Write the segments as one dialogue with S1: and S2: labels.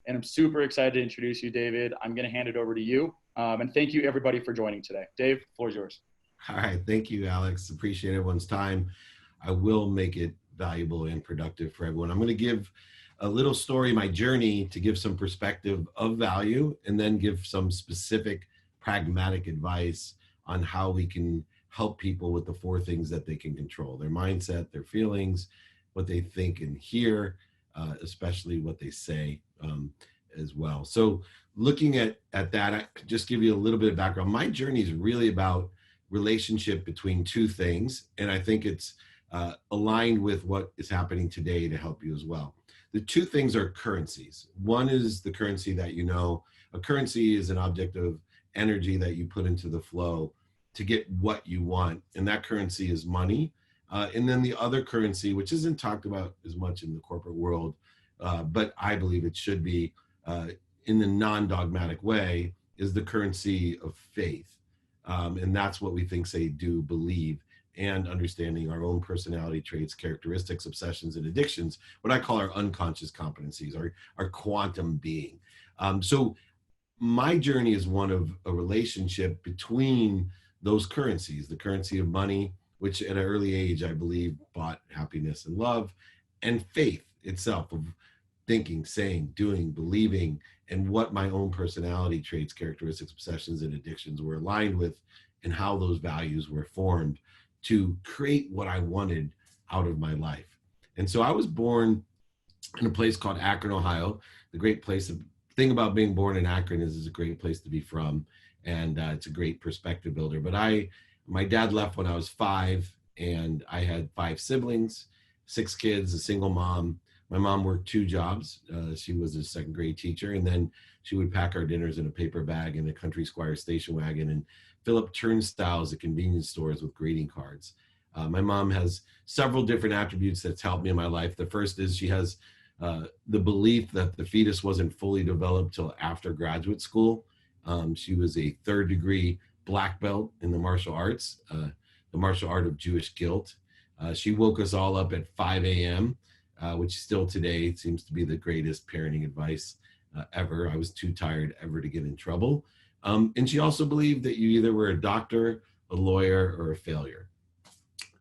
S1: and I'm super excited to introduce you, David. I'm going to hand it over to you. And thank you, everybody, for joining today. Dave, the floor is yours.
S2: All right. Thank you, Alex. Appreciate everyone's time. I will make it valuable and productive for everyone. I'm going to give a little story, my journey, to give some perspective of value, and then give some specific pragmatic advice on how we can help people with the 4 things that they can control: their mindset, their feelings, what they think and hear, especially what they say as well. So looking at that, I could just give you a little bit of background. My journey is really about relationship between 2 things, and I think it's aligned with what is happening today to help you as well. The 2 things are currencies. One is the currency that you know. A currency is an object of energy that you put into the flow to get what you want, and that currency is money. And then the other currency, which isn't talked about as much in the corporate world, but I believe it should be in the non-dogmatic way, is the currency of faith. And that's what we think, say, do, believe, and understanding our own personality traits, characteristics, obsessions, and addictions, what I call our unconscious competencies, our quantum being. So my journey is one of a relationship between those currencies, the currency of money, which at an early age, I believe, bought happiness and love, and faith itself, of thinking, saying, doing, believing, and what my own personality traits, characteristics, obsessions, and addictions were aligned with, and how those values were formed to create what I wanted out of my life. And so I was born in a place called Akron, Ohio. The great place, the thing about being born in Akron is it's a great place to be from, and it's a great perspective builder. But my dad left when I was 5, and I had 5 siblings, 6 kids, a single mom. My mom worked 2 jobs. She was a 2nd grade teacher, and then she would pack our dinners in a paper bag in a Country Squire station wagon and fill up turnstiles at convenience stores with greeting cards. My mom has several different attributes that's helped me in my life. The first is she has the belief that the fetus wasn't fully developed till after graduate school. She was a 3rd degree black belt in the martial arts, the martial art of Jewish guilt. She woke us all up at 5 a.m., which still today seems to be the greatest parenting advice ever. I was too tired ever to get in trouble. And she also believed that you either were a doctor, a lawyer, or a failure.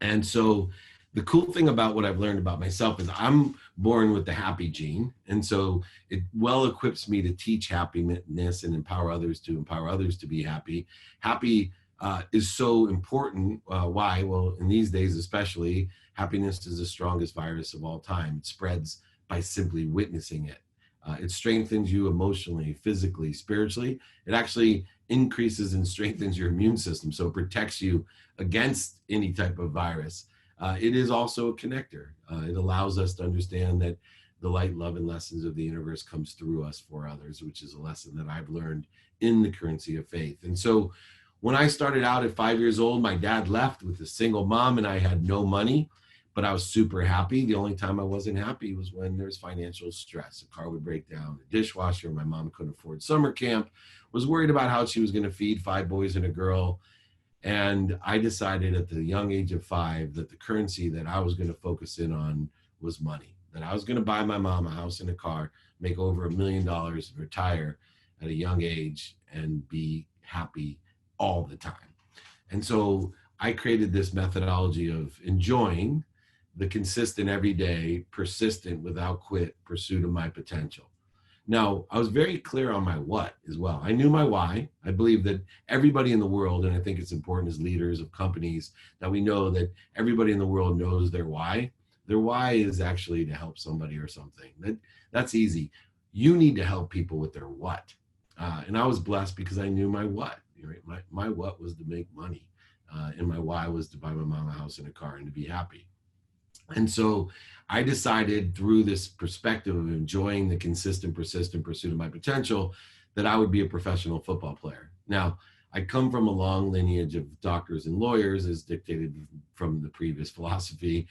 S2: And so the cool thing about what I've learned about myself is I'm born with the happy gene. And so it well equips me to teach happiness and empower others to be happy. Happy is so important. Why? Well, in these days especially, happiness is the strongest virus of all time. It spreads by simply witnessing it. It strengthens you emotionally, physically, spiritually. It actually increases and strengthens your immune system, so it protects you against any type of virus. It is also a connector. It allows us to understand that the light, love, and lessons of the universe comes through us for others, which is a lesson that I've learned in the currency of faith. And so when I started out at 5 years old, my dad left with a single mom, and I had no money. But I was super happy. The only time I wasn't happy was when there was financial stress. A car would break down, a dishwasher, my mom couldn't afford summer camp, was worried about how she was going to feed 5 boys and a girl. And I decided at the young age of 5 that the currency that I was going to focus in on was money, that I was going to buy my mom a house and a car, make over $1 million, retire at a young age, and be happy all the time. And so I created this methodology of enjoying the consistent, everyday, persistent, without quit pursuit of my potential. Now, I was very clear on my what as well. I knew my why. I believe that everybody in the world, and I think it's important as leaders of companies that we know that everybody in the world knows their why. Their why is actually to help somebody or something. That's easy. You need to help people with their what. And I was blessed because I knew my what. Right? My what was to make money. And my why was to buy my mom a house and a car and to be happy. And so I decided through this perspective of enjoying the consistent, persistent pursuit of my potential that I would be a professional football player. Now, I come from a long lineage of doctors and lawyers as dictated from the previous philosophy.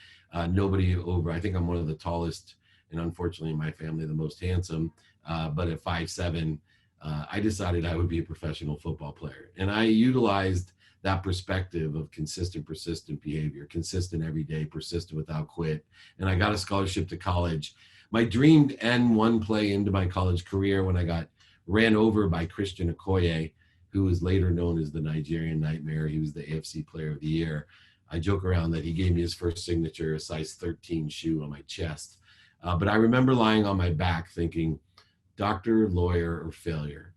S2: Nobody over, I think I'm one of the tallest, and unfortunately in my family, the most handsome, but at 5'7", I decided I would be a professional football player. And I utilized that perspective of consistent, persistent behavior, consistent every day, persistent without quit. And I got a scholarship to college. my dream to end one play into my college career when I got ran over by Christian Okoye, who was later known as the Nigerian Nightmare. He was the AFC Player of the Year. I joke around that he gave me his first signature, a size 13 shoe on my chest. But I remember lying on my back thinking, doctor, lawyer, or failure.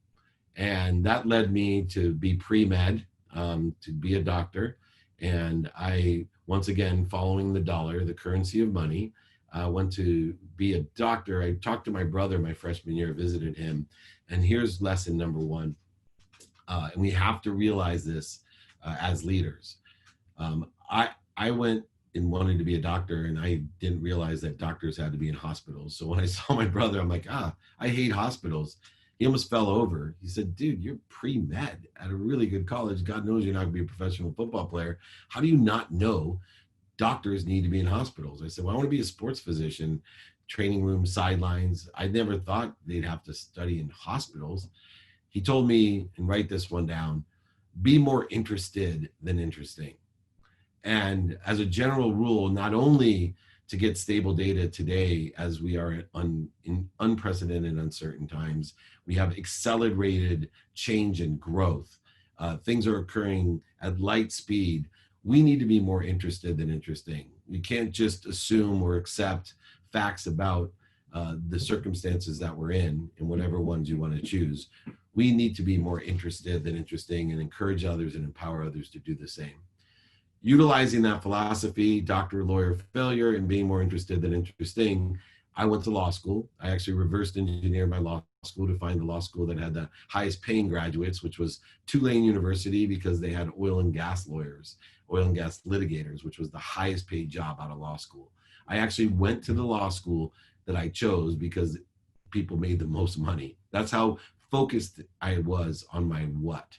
S2: And that led me to be pre-med, to be a doctor. And I, once again, following the dollar, the currency of money, went to be a doctor. I talked to my brother my freshman year, visited him. And here's lesson number one. And we have to realize this as leaders. I went and wanted to be a doctor, and I didn't realize that doctors had to be in hospitals. So when I saw my brother, I'm like, I hate hospitals. He almost fell over. He said, dude, you're pre-med at a really good college. God knows you're not gonna be a professional football player. How do you not know doctors need to be in hospitals? I said, well, I wanna be a sports physician, training room, sidelines. I never thought they'd have to study in hospitals. He told me, and write this one down, be more interested than interesting. And as a general rule, not only to get stable data today as we are in unprecedented uncertain times, we have accelerated change and growth. Things are occurring at light speed. We need to be more interested than interesting. We can't just assume or accept facts about the circumstances that we're in, and whatever ones you want to choose. We need to be more interested than interesting and encourage others and empower others to do the same. Utilizing that philosophy, doctor, lawyer, failure, and being more interested than interesting, I went to law school. I actually reversed engineered my law school to find the law school that had the highest paying graduates, which was Tulane University, because they had oil and gas lawyers, oil and gas litigators, which was the highest paid job out of law school. I actually went to the law school that I chose because people made the most money. That's how focused I was on my what.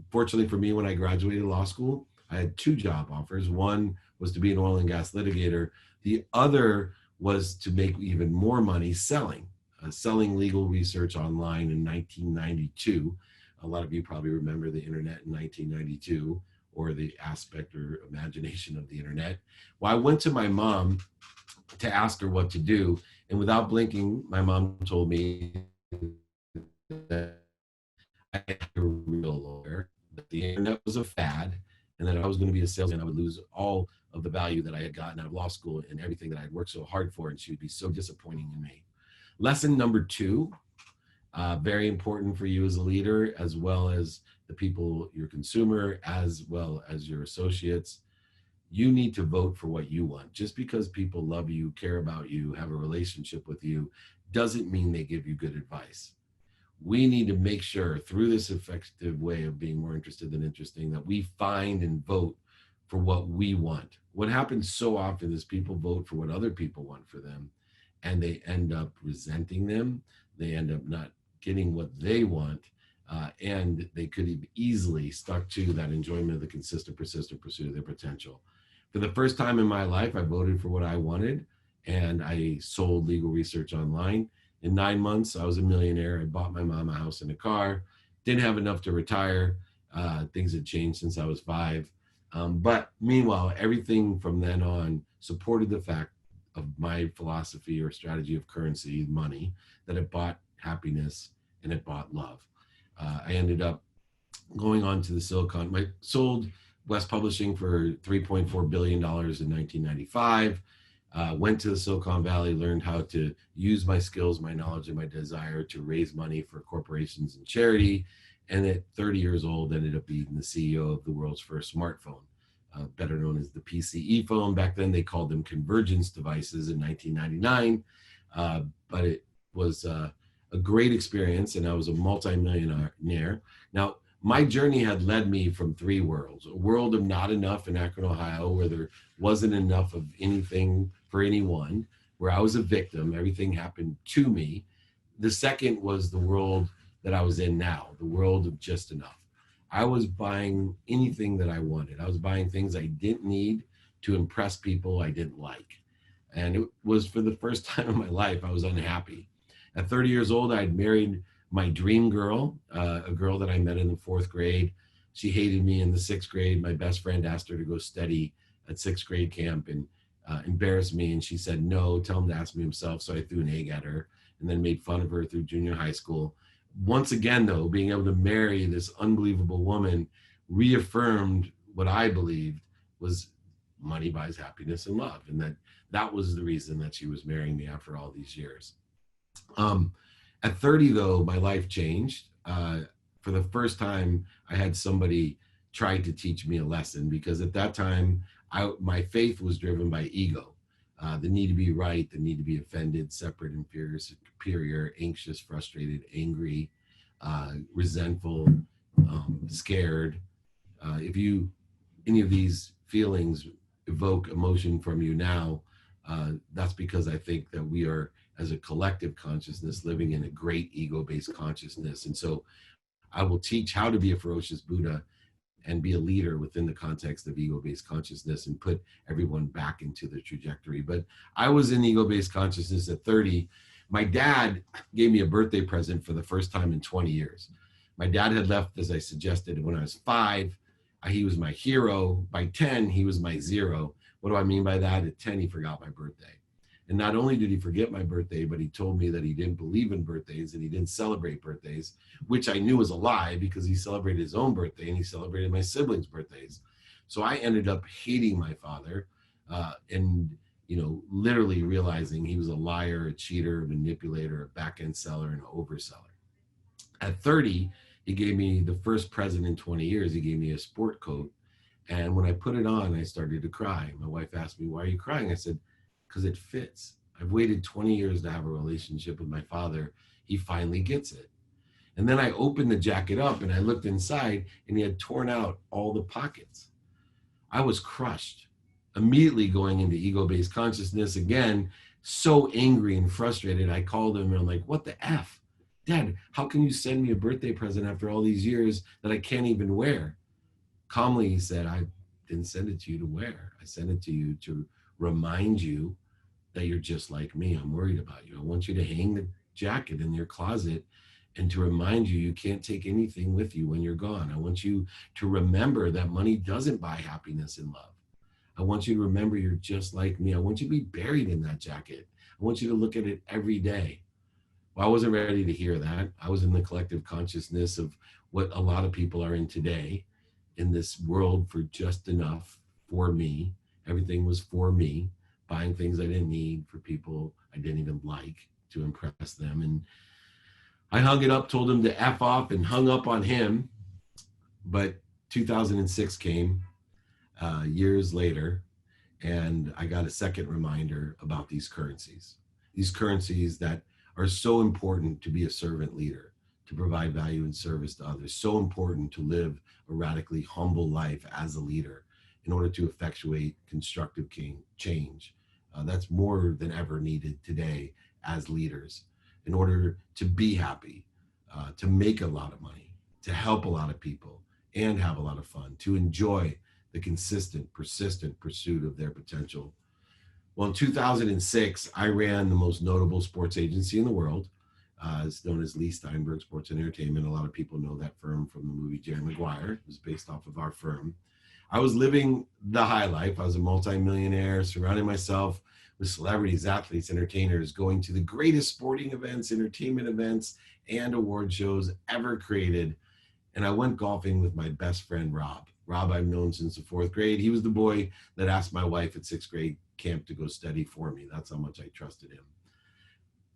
S2: Fortunately for me, when I graduated law school, I had two job offers. One was to be an oil and gas litigator. The other was to make even more money selling legal research online in 1992. A lot of you probably remember the internet in 1992, or the aspect or imagination of the internet. Well, I went to my mom to ask her what to do, and without blinking, my mom told me that I had a real lawyer, that the internet was a fad, and that I was going to be a salesman. I would lose all of the value that I had gotten out of law school and everything that I had worked so hard for, and she would be so disappointing in me. Lesson number two, very important for you as a leader, as well as the people, your consumer, as well as your associates. You need to vote for what you want. Just because people love you, care about you, have a relationship with you, doesn't mean they give you good advice. We need to make sure through this effective way of being more interested than interesting that we find and vote for what we want. What happens so often is people vote for what other people want for them, and they end up resenting them. They end up not getting what they want, and they could have easily stuck to that enjoyment of the consistent, persistent pursuit of their potential. For the first time in my life, I voted for what I wanted, and I sold legal research online. In 9 months, I was a millionaire. I bought my mom a house and a car. Didn't have enough to retire. Things had changed since I was 5. But meanwhile, everything from then on supported the fact of my philosophy or strategy of currency, money, that it bought happiness and it bought love. I ended up going on to the I sold West Publishing for $3.4 billion in 1995. Went to the Silicon Valley, learned how to use my skills, my knowledge, and my desire to raise money for corporations and charity. And at 30 years old, ended up being the CEO of the world's first smartphone, better known as the PCE phone. Back then, they called them convergence devices in 1999. But it was a great experience, and I was a multi-millionaire. Now, my journey had led me from 3 worlds: a world of not enough in Akron, Ohio, where there wasn't enough of anything for anyone, where I was a victim, everything happened to me. The second was the world that I was in now, the world of just enough. I was buying anything that I wanted. I was buying things I didn't need to impress people I didn't like. And it was, for the first time in my life, I was unhappy. At 30 years old, I had married my dream girl, a girl that I met in the 4th grade. She hated me in the 6th grade. My best friend asked her to go study at 6th grade camp, and embarrass me. And she said, no, tell him to ask me himself. So I threw an egg at her and then made fun of her through junior high school. Once again, though, being able to marry this unbelievable woman reaffirmed what I believed was money buys happiness and love. And that was the reason that she was marrying me after all these years. At 30, though, my life changed. For the first time, I had somebody try to teach me a lesson, because at that time, my faith was driven by ego. The need to be right, the need to be offended, separate, inferior, superior, anxious, frustrated, angry, resentful, scared. If any of these feelings evoke emotion from you now, that's because I think that we are, as a collective consciousness, living in a great ego-based consciousness. And so I will teach how to be a ferocious Buddha and be a leader within the context of ego-based consciousness and put everyone back into the trajectory. But I was in ego-based consciousness at 30. My dad gave me a birthday present for the first time in 20 years. My dad had left, as I suggested, when I was 5. He was my hero. By 10, he was my zero. What do I mean by that? At 10, he forgot my birthday. And not only did he forget my birthday, but he told me that he didn't believe in birthdays and he didn't celebrate birthdays, which I knew was a lie, because he celebrated his own birthday and he celebrated my siblings' birthdays. So I ended up hating my father and, literally realizing he was a liar, a cheater, a manipulator, a back-end seller, and an overseller. At 30, he gave me the first present in 20 years. He gave me a sport coat. And when I put it on, I started to cry. My wife asked me, why are you crying? I said, because it fits. I've waited 20 years to have a relationship with my father. He finally gets it. And then I opened the jacket up and I looked inside and he had torn out all the pockets. I was crushed, immediately going into ego-based consciousness again, so angry and frustrated. I called him and I'm like, what the F? Dad, how can you send me a birthday present after all these years that I can't even wear? Calmly, he said, I didn't send it to you to wear. I sent it to you to remind you that you're just like me. I'm worried about you. I want you to hang the jacket in your closet and to remind you can't take anything with you when you're gone. I want you to remember that money doesn't buy happiness and love. I want you to remember you're just like me. I want you to be buried in that jacket. I want you to look at it every day. Well, I wasn't ready to hear that. I was in the collective consciousness of what a lot of people are in today, in this world for just enough for me. Everything was for me, buying things I didn't need for people I didn't even like to impress them. And I hung it up, told him to F off, and hung up on him. But 2006 came years later, and I got a second reminder about these currencies that are so important to be a servant leader, to provide value and service to others, so important to live a radically humble life as a leader in order to effectuate constructive change. That's more than ever needed today as leaders, in order to be happy, to make a lot of money, to help a lot of people, and have a lot of fun, to enjoy the consistent, persistent pursuit of their potential. Well, in 2006, I ran the most notable sports agency in the world. It's known as Leigh Steinberg Sports Entertainment. A lot of people know that firm from the movie Jerry Maguire. It was based off of our firm. I was living the high life. I was a multimillionaire, surrounding myself with celebrities, athletes, entertainers, going to the greatest sporting events, entertainment events, and award shows ever created. And I went golfing with my best friend, Rob. Rob I've known since the 4th grade. He was the boy that asked my wife at 6th grade camp to go study for me. That's how much I trusted him.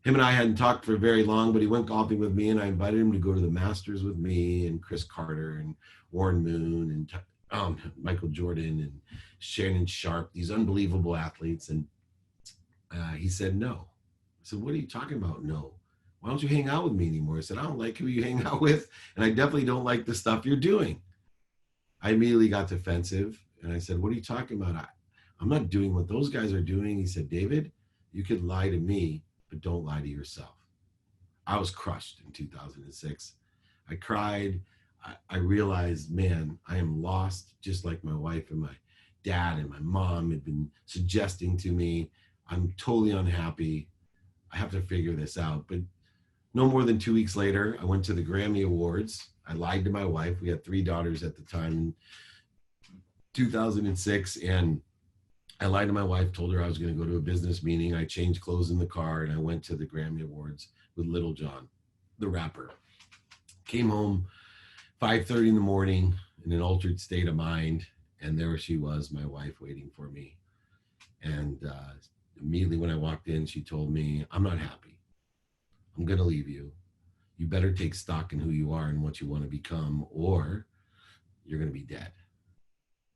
S2: Him and I hadn't talked for very long, but he went golfing with me, and I invited him to go to the Masters with me and Chris Carter and Warren Moon and Michael Jordan and Shannon Sharp, these unbelievable athletes. And he said no. I said, what are you talking about? No. Why don't you hang out with me anymore? I said, I don't like who you hang out with, and I definitely don't like the stuff you're doing. I immediately got defensive, and I said, what are you talking about? I'm not doing what those guys are doing. He said, David, you could lie to me, but don't lie to yourself. I was crushed in 2006. I cried. I realized, man, I am lost, just like my wife and my dad and my mom had been suggesting to me. I'm totally unhappy. I have to figure this out. But no more than 2 weeks later, I went to the Grammy Awards. I lied to my wife. We had 3 daughters at the time in 2006. And I lied to my wife, told her I was going to go to a business meeting. I changed clothes in the car and I went to the Grammy Awards with Little John, the rapper. Came home 5:30 in the morning in an altered state of mind. And there she was, my wife, waiting for me. And immediately when I walked in, she told me, I'm not happy. I'm going to leave you. You better take stock in who you are and what you want to become, or you're going to be dead.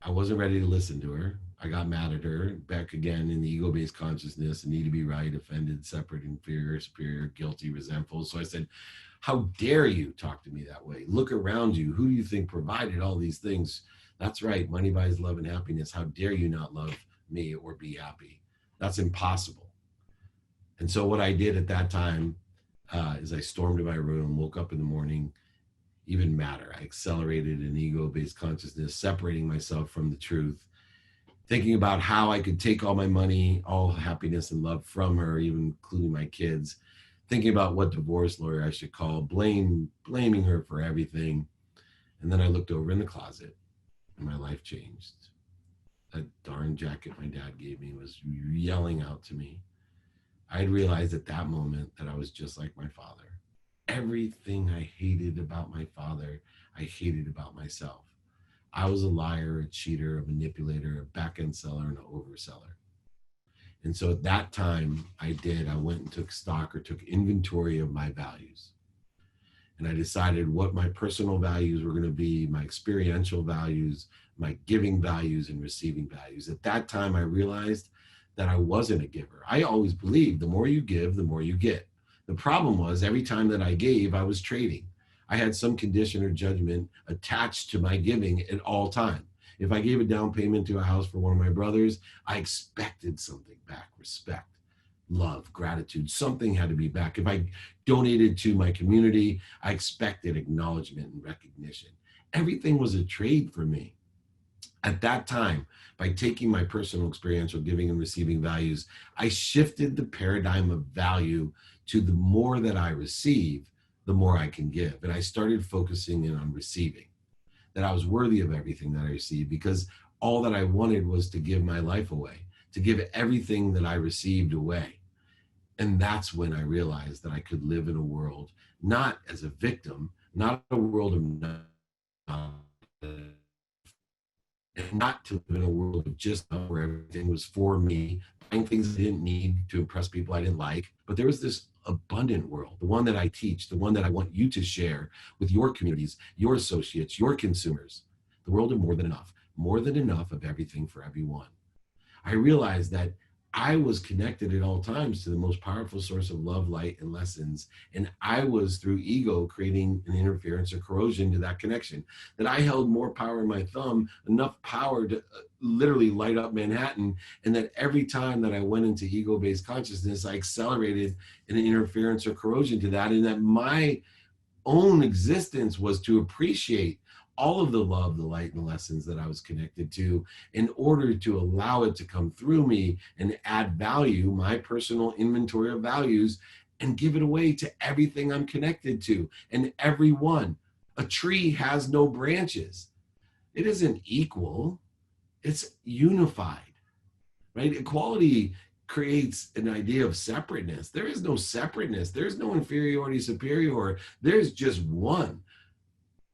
S2: I wasn't ready to listen to her. I got mad at her, back again in the ego-based consciousness, need to be right, offended, separate, inferior, superior, guilty, resentful. So I said, how dare you talk to me that way? Look around you. Who do you think provided all these things? That's right. Money buys love and happiness. How dare you not love me or be happy? That's impossible. And so what I did at that time is I stormed to my room, woke up in the morning, even madder. I accelerated an ego-based consciousness, separating myself from the truth, thinking about how I could take all my money, all happiness and love from her, even including my kids, thinking about what divorce lawyer I should call, blaming her for everything. And then I looked over in the closet and my life changed. That darn jacket my dad gave me was yelling out to me. I had realized at that moment that I was just like my father. Everything I hated about my father, I hated about myself. I was a liar, a cheater, a manipulator, a back-end seller, and an overseller. And so at that time, I went and took stock or took inventory of my values. And I decided what my personal values were going to be, my experiential values, my giving values, and receiving values. At that time, I realized that I wasn't a giver. I always believed the more you give, the more you get. The problem was every time that I gave, I was trading. I had some condition or judgment attached to my giving at all time. If I gave a down payment to a house for one of my brothers, I expected something back, respect, love, gratitude, something had to be back. If I donated to my community, I expected acknowledgement and recognition. Everything was a trade for me. At that time, by taking my personal experiential giving and receiving values, I shifted the paradigm of value to the more that I receive, the more I can give. And I started focusing in on receiving, that I was worthy of everything that I received, because all that I wanted was to give my life away, to give everything that I received away. And that's when I realized that I could live in a world, not as a victim, not a world of and not to live in a world of just where everything was for me, buying things I didn't need to impress people I didn't like. But there was this abundant world, the one that I teach, the one that I want you to share with your communities, your associates, your consumers, the world of more than enough of everything for everyone. I realized that I was connected at all times to the most powerful source of love, light, and lessons. And I was, through ego, creating an interference or corrosion to that connection. That I held more power in my thumb, enough power to literally light up Manhattan. And that every time that I went into ego-based consciousness, I accelerated an interference or corrosion to that. And that my own existence was to appreciate all of the love, the light, and the lessons that I was connected to in order to allow it to come through me and add value, my personal inventory of values, and give it away to everything I'm connected to and everyone. A tree has no branches. It isn't equal. It's unified, right? Equality creates an idea of separateness. There is no separateness. There's no inferiority, superior. There's just one.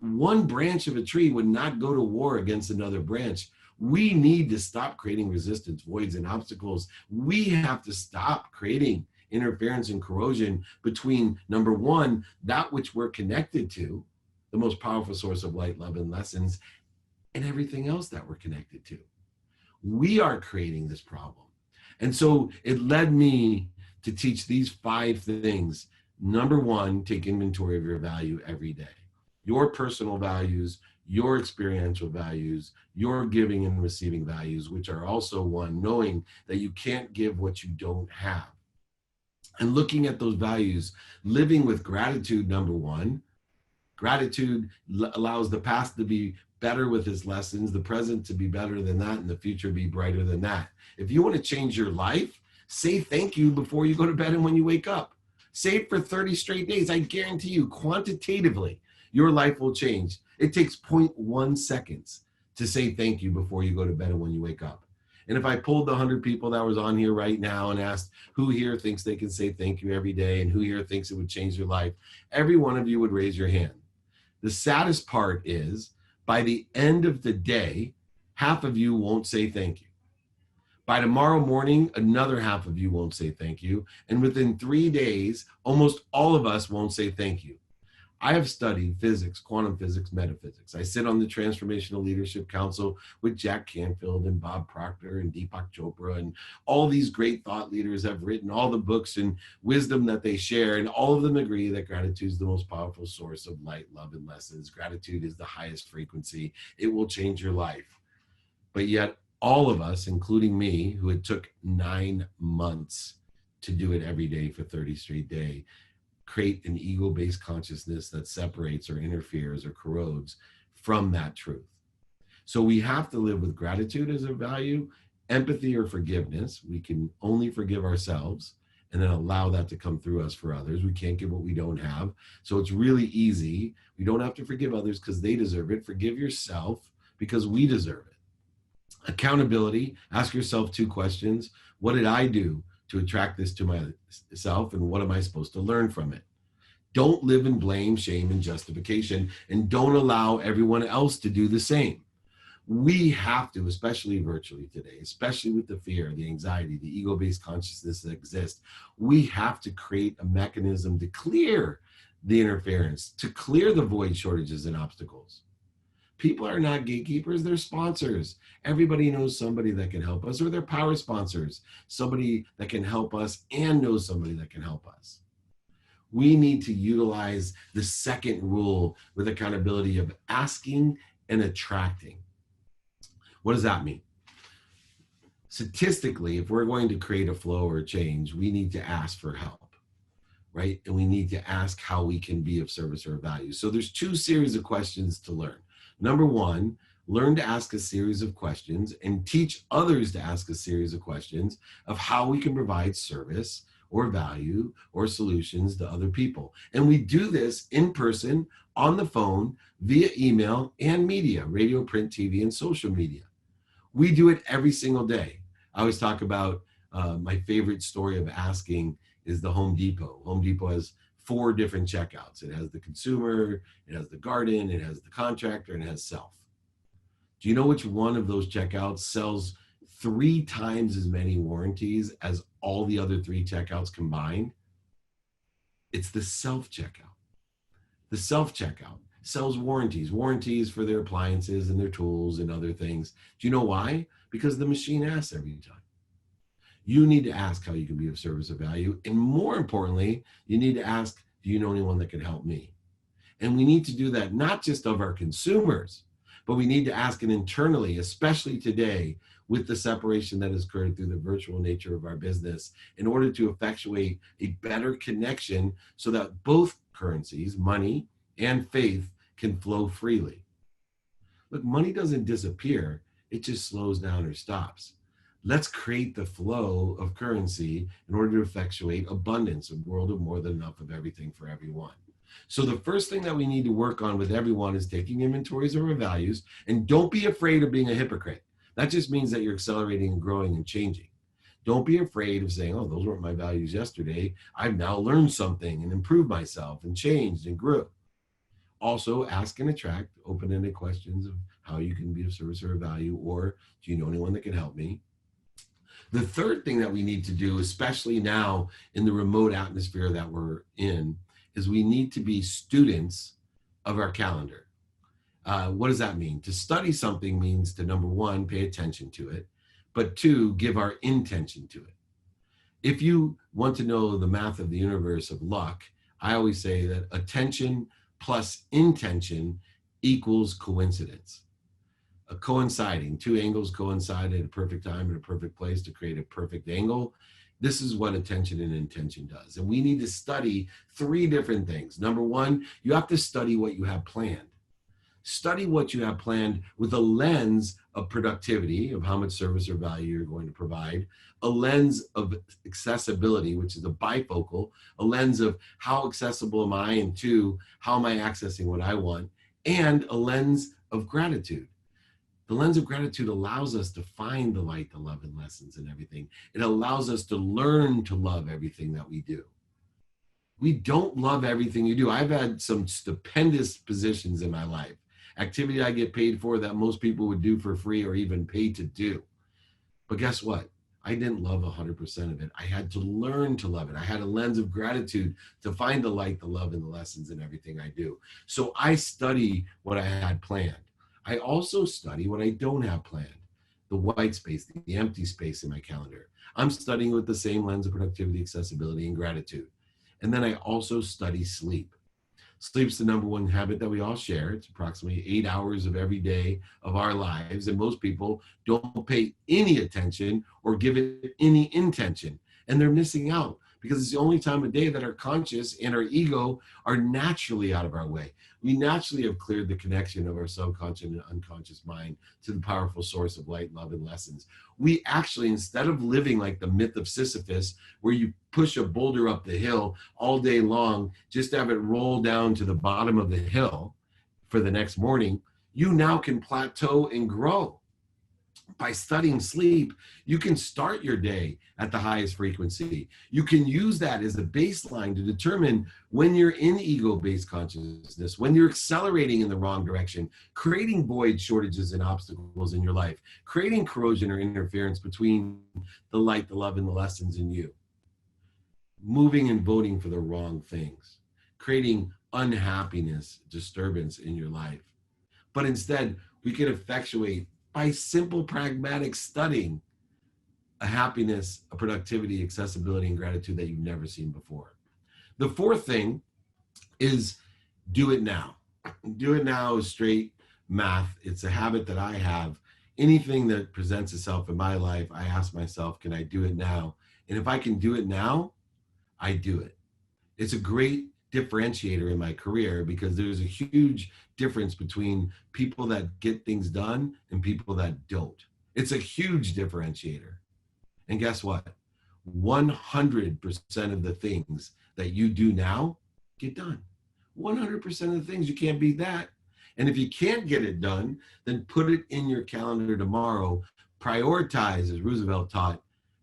S2: One branch of a tree would not go to war against another branch. We need to stop creating resistance, voids, and obstacles. We have to stop creating interference and corrosion between, number one, that which we're connected to, the most powerful source of light, love, and lessons, and everything else that we're connected to. We are creating this problem. And so it led me to teach these 5 things. Number one, take inventory of your value every day. Your personal values, your experiential values, your giving and receiving values, which are also one, knowing that you can't give what you don't have. And looking at those values, living with gratitude, number one. Gratitude allows the past to be better with its lessons, the present to be better than that, and the future be brighter than that. If you want to change your life, say thank you before you go to bed and when you wake up. Say it for 30 straight days. I guarantee you, quantitatively, your life will change. It takes 0.1 seconds to say thank you before you go to bed and when you wake up. And if I pulled the 100 people that was on here right now and asked who here thinks they can say thank you every day and who here thinks it would change their life, every one of you would raise your hand. The saddest part is by the end of the day, half of you won't say thank you. By tomorrow morning, another half of you won't say thank you. And within 3 days, almost all of us won't say thank you. I have studied physics, quantum physics, metaphysics. I sit on the Transformational Leadership Council with Jack Canfield and Bob Proctor and Deepak Chopra, and all these great thought leaders have written all the books and wisdom that they share, and all of them agree that gratitude is the most powerful source of light, love, and lessons. Gratitude is the highest frequency. It will change your life. But yet, all of us, including me, who it took 9 months to do it every day for 30 straight days, create an ego-based consciousness that separates or interferes or corrodes from that truth. So we have to live with gratitude as a value, empathy or forgiveness. We can only forgive ourselves and then allow that to come through us for others. We can't give what we don't have. So it's really easy. We don't have to forgive others because they deserve it. Forgive yourself because we deserve it. Accountability, ask yourself 2 questions. What did I do to attract this to myself, and what am I supposed to learn from it? Don't live in blame, shame, and justification, and don't allow everyone else to do the same. We have to, especially virtually today, especially with the fear, the anxiety, the ego-based consciousness that exists, we have to create a mechanism to clear the interference, to clear the void, shortages, and obstacles. People are not gatekeepers, they're sponsors. Everybody knows somebody that can help us, or they're power sponsors, somebody that can help us and knows somebody that can help us. We need to utilize the second rule with accountability of asking and attracting. What does that mean? Statistically, if we're going to create a flow or a change, we need to ask for help, right? And we need to ask how we can be of service or value. So there's 2 series of questions to learn. Number 1, learn to ask a series of questions and teach others to ask a series of questions of how we can provide service or value or solutions to other people. And we do this in person, on the phone, via email and media, radio, print, TV, and social media. We do it every single day. I always talk about my favorite story of asking is the Home Depot. Home Depot has 4 different checkouts. It has the consumer, it has the garden, it has the contractor, and it has self. Do you know which one of those checkouts sells 3 times as many warranties as all the other 3 checkouts combined? It's the self-checkout. The self-checkout sells warranties for their appliances and their tools and other things. Do you know why? Because the machine asks every time. You need to ask how you can be of service or value. And more importantly, you need to ask, do you know anyone that can help me? And we need to do that not just of our consumers, but we need to ask it internally, especially today with the separation that has occurred through the virtual nature of our business, in order to effectuate a better connection so that both currencies, money and faith, can flow freely. Look, money doesn't disappear. It just slows down or stops. Let's create the flow of currency in order to effectuate abundance, a world of more than enough of everything for everyone. So the first thing that we need to work on with everyone is taking inventories of our values, and don't be afraid of being a hypocrite. That just means that you're accelerating and growing and changing. Don't be afraid of saying, oh, those weren't my values yesterday. I've now learned something and improved myself and changed and grew. Also, ask and attract open-ended questions of how you can be of service or value, or do you know anyone that can help me? The third thing that we need to do, especially now in the remote atmosphere that we're in, is we need to be students of our calendar. What does that mean? To study something means to, number 1, pay attention to it, but 2, give our intention to it. If you want to know the math of the universe of luck, I always say that attention plus intention equals coincidence. Coinciding, 2 angles coincide at a perfect time at a perfect place to create a perfect angle. This is what attention and intention does. And we need to study 3 different things. Number 1, you have to study what you have planned. Study what you have planned with a lens of productivity, of how much service or value you're going to provide, a lens of accessibility, which is a bifocal, a lens of how accessible am I, and 2, how am I accessing what I want, and a lens of gratitude. The lens of gratitude allows us to find the light, the love, and lessons in everything. It allows us to learn to love everything that we do. We don't love everything you do. I've had some stupendous positions in my life, activity I get paid for that most people would do for free or even pay to do. But guess what? I didn't love 100% of it. I had to learn to love it. I had a lens of gratitude to find the light, the love, and the lessons in everything I do. So I study what I had planned. I also study what I don't have planned, the white space, the empty space in my calendar. I'm studying with the same lens of productivity, accessibility, and gratitude. And then I also study sleep. Sleep's the number one habit that we all share. It's approximately 8 hours of every day of our lives. And most people don't pay any attention or give it any intention. And they're missing out because it's the only time of day that our conscious and our ego are naturally out of our way. We naturally have cleared the connection of our subconscious and unconscious mind to the powerful source of light, love, and lessons. We actually, instead of living like the myth of Sisyphus, where you push a boulder up the hill all day long, just to have it roll down to the bottom of the hill for the next morning, you now can plateau and grow. By studying sleep, you can start your day at the highest frequency. You can use that as a baseline to determine when you're in ego-based consciousness, when you're accelerating in the wrong direction, creating void, shortages, and obstacles in your life, creating corrosion or interference between the light, the love, and the lessons in you, moving and voting for the wrong things, creating unhappiness, disturbance in your life. But instead, we can effectuate by simple, pragmatic studying a happiness, a productivity, accessibility, and gratitude that you've never seen before. The fourth thing is do it now. Do it now is straight math. It's a habit that I have. Anything that presents itself in my life, I ask myself, can I do it now? And if I can do it now, I do it. It's a great differentiator in my career because there's a huge difference between people that get things done and people that don't. It's a huge differentiator. And guess what? 100% of the things that you do now get done. 100% of the things, you can't beat that. And if you can't get it done, then put it in your calendar tomorrow. Prioritize, as Roosevelt taught,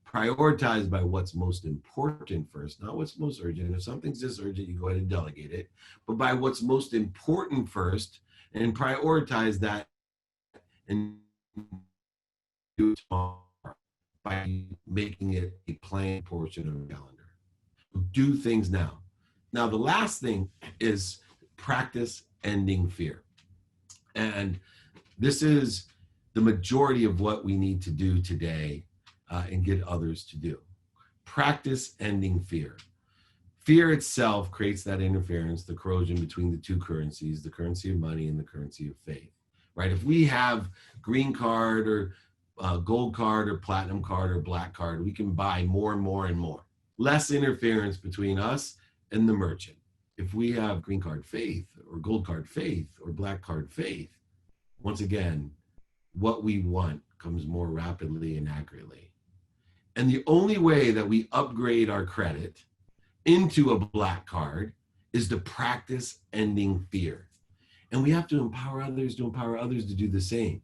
S2: prioritize by what's most important first, not what's most urgent. If something's just urgent, you go ahead and delegate it, but by what's most important first and prioritize that and do it tomorrow by making it a planned portion of the calendar. Do things now. Now, the last thing is practice ending fear. And this is the majority of what we need to do today and get others to do. Practice ending fear. Fear itself creates that interference, the corrosion between the two currencies, the currency of money and the currency of faith, right? If we have green card or gold card or platinum card or black card, we can buy more and more and more. Less interference between us and the merchant. If we have green card faith or gold card faith or black card faith, once again, what we want comes more rapidly and accurately. And the only way that we upgrade our credit into a black card is to practice ending fear. And we have to empower others to do the same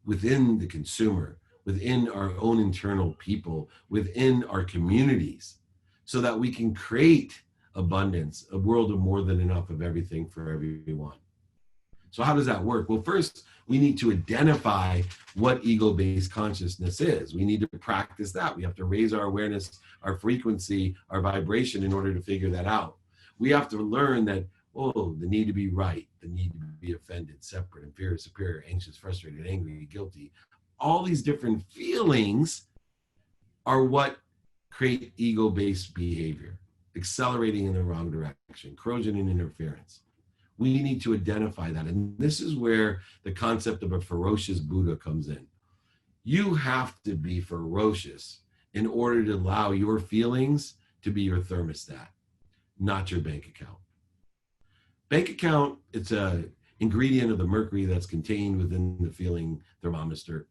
S2: within the consumer, within our own internal people, within our communities, so that we can create abundance, a world of more than enough of everything for everyone. So how does that work? Well, first, we need to identify what ego-based consciousness is. We need to practice that. We have to raise our awareness, our frequency, our vibration in order to figure that out. We have to learn that, oh, the need to be right, the need to be offended, separate, inferior, superior, anxious, frustrated, angry, guilty. All these different feelings are what create ego-based behavior, accelerating in the wrong direction, corrosion and interference. We need to identify that. And this is where the concept of a ferocious Buddha comes in. You have to be ferocious in order to allow your feelings to be your thermostat, not your bank account. Bank account, it's an ingredient of the mercury that's contained within the feeling thermometer,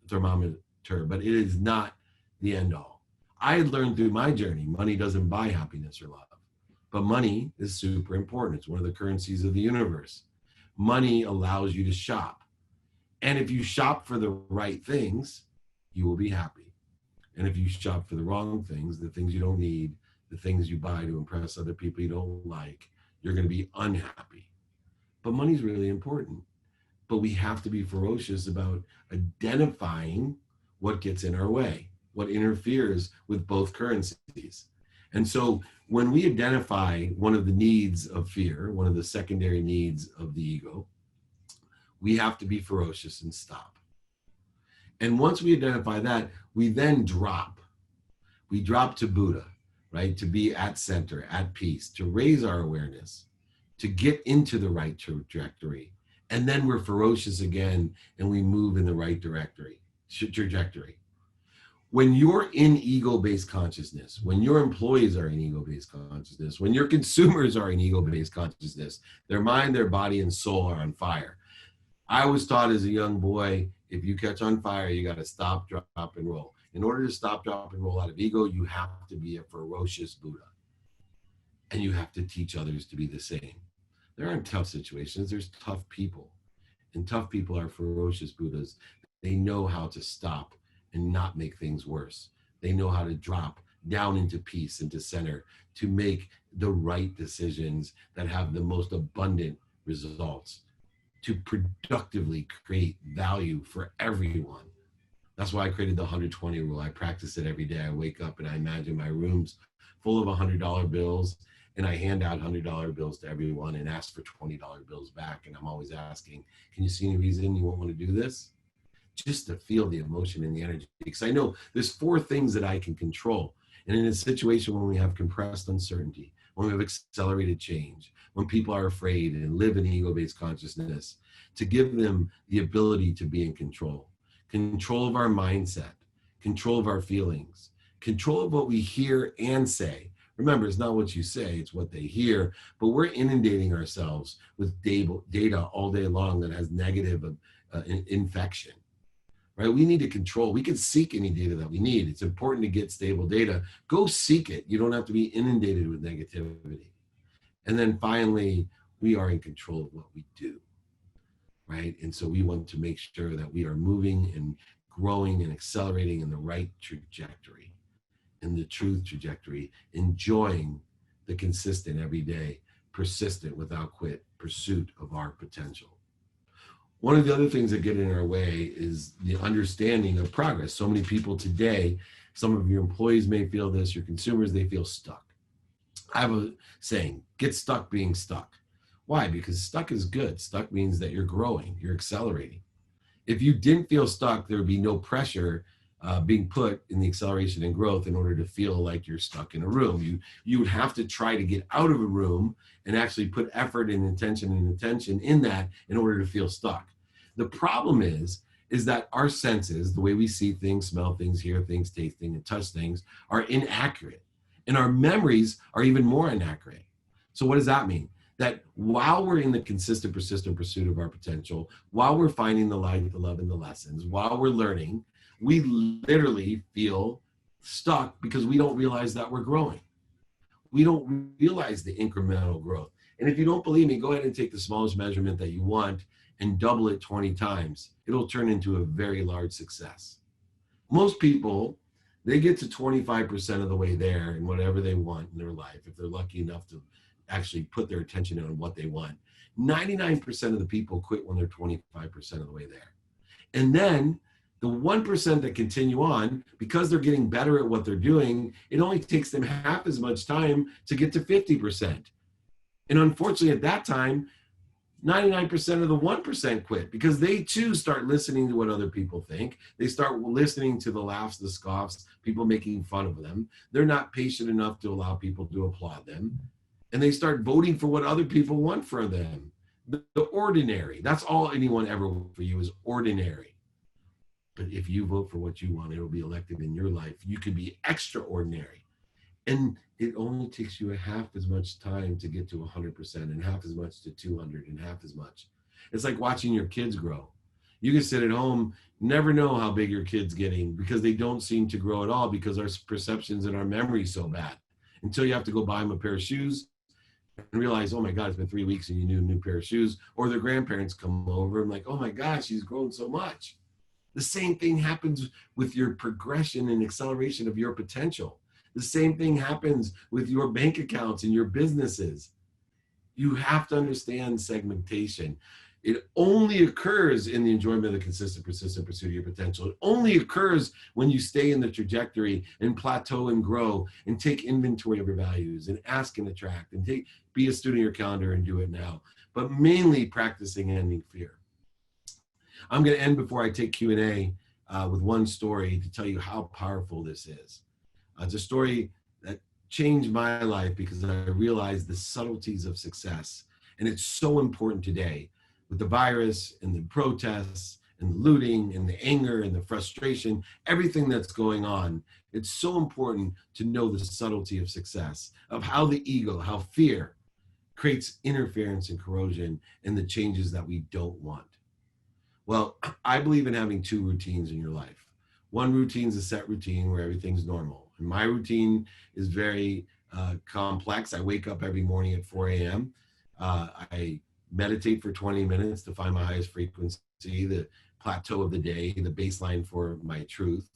S2: but it is not the end all. I learned through my journey, money doesn't buy happiness or love. But money is super important. It's one of the currencies of the universe. Money allows you to shop. And if you shop for the right things, you will be happy. And if you shop for the wrong things, the things you don't need, the things you buy to impress other people you don't like, you're going to be unhappy. But money's really important. But we have to be ferocious about identifying what gets in our way, what interferes with both currencies. And so when we identify one of the needs of fear, one of the secondary needs of the ego, we have to be ferocious and stop. And once we identify that, we then drop. We drop to Buddha, right? To be at center, at peace, to raise our awareness, to get into the right trajectory. And then we're ferocious again and we move in the right trajectory. When you're in ego-based consciousness, when your employees are in ego-based consciousness, when your consumers are in ego-based consciousness, their mind, their body, and soul are on fire. I was taught as a young boy, if you catch on fire, you got to stop, drop, and roll. In order to stop, drop, and roll out of ego, you have to be a ferocious Buddha. And you have to teach others to be the same. There aren't tough situations, there's tough people. And tough people are ferocious Buddhas. They know how to stop and not make things worse. They know how to drop down into peace, into center, to make the right decisions that have the most abundant results, to productively create value for everyone. That's why I created the 120 rule. I practice it every day. I wake up and I imagine my room's full of $100 bills, and I hand out $100 bills to everyone and ask for $20 bills back. And I'm always asking, can you see any reason you won't want to do this? Just to feel the emotion and the energy. Because I know there's 4 things that I can control. And in a situation when we have compressed uncertainty, when we have accelerated change, when people are afraid and live in ego-based consciousness, to give them the ability to be in control. Control of our mindset, control of our feelings, control of what we hear and say. Remember, it's not what you say, it's what they hear, but we're inundating ourselves with data all day long that has negative infection, right? We need to control. We can seek any data that we need. It's important to get stable data. Go seek it. You don't have to be inundated with negativity. And then finally, we are in control of what we do, right? And so we want to make sure that we are moving and growing and accelerating in the right trajectory, in the truth trajectory, enjoying the consistent, everyday, persistent, without quit pursuit of our potential. One of the other things that get in our way is the understanding of progress. So many people today, some of your employees may feel this, your consumers, they feel stuck. I have a saying, get stuck being stuck. Why? Because stuck is good. Stuck means that you're growing, you're accelerating. If you didn't feel stuck, there would be no pressure being put in the acceleration and growth in order to feel like you're stuck in a room. You would have to try to get out of a room and actually put effort and intention and attention in that in order to feel stuck. The problem is that our senses, the way we see things, smell things, hear things, taste things, and touch things, are inaccurate. And our memories are even more inaccurate. So what does that mean? That while we're in the consistent, persistent pursuit of our potential, while we're finding the light, the love, and the lessons, while we're learning, we literally feel stuck because we don't realize that we're growing. We don't realize the incremental growth. And if you don't believe me, go ahead and take the smallest measurement that you want and double it 20 times. It'll turn into a very large success. Most people, they get to 25% of the way there in whatever they want in their life, if they're lucky enough to actually put their attention on what they want. 99% of the people quit when they're 25% of the way there. And then the 1% that continue on, because they're getting better at what they're doing, it only takes them half as much time to get to 50%. And unfortunately at that time, 99% of the 1% quit because they too start listening to what other people think. They start listening to the laughs, the scoffs, people making fun of them. They're not patient enough to allow people to applaud them. And they start voting for what other people want for them. The ordinary, that's all anyone ever wants for you is ordinary. But if you vote for what you want, it will be elected in your life. You could be extraordinary. And it only takes you a half as much time to get to 100% and half as much to 200 and half as much. It's like watching your kids grow. You can sit at home, never know how big your kid's getting because they don't seem to grow at all because our perceptions and our memory is so bad. Until you have to go buy them a pair of shoes realize, oh my God, it's been 3 weeks and you need a new pair of shoes, or their grandparents come over. I'm like, oh my gosh, she's grown so much. The same thing happens with your progression and acceleration of your potential. The same thing happens with your bank accounts and your businesses. You have to understand segmentation. It only occurs in the enjoyment of the consistent, persistent pursuit of your potential. It only occurs when you stay in the trajectory and plateau and grow and take inventory of your values and ask and attract and be a student of your calendar and do it now. But mainly practicing ending fear. I'm going to end before I take Q&A with one story to tell you how powerful this is. It's a story that changed my life because I realized the subtleties of success. And it's so important today with the virus and the protests and the looting and the anger and the frustration, everything that's going on. It's so important to know the subtlety of success, of how the ego, how fear creates interference and corrosion and the changes that we don't want. Well, I believe in having two routines in your life. One routine is a set routine where everything's normal. And my routine is very complex. I wake up every morning at 4 a.m. I meditate for 20 minutes to find my highest frequency, the plateau of the day, the baseline for my truth.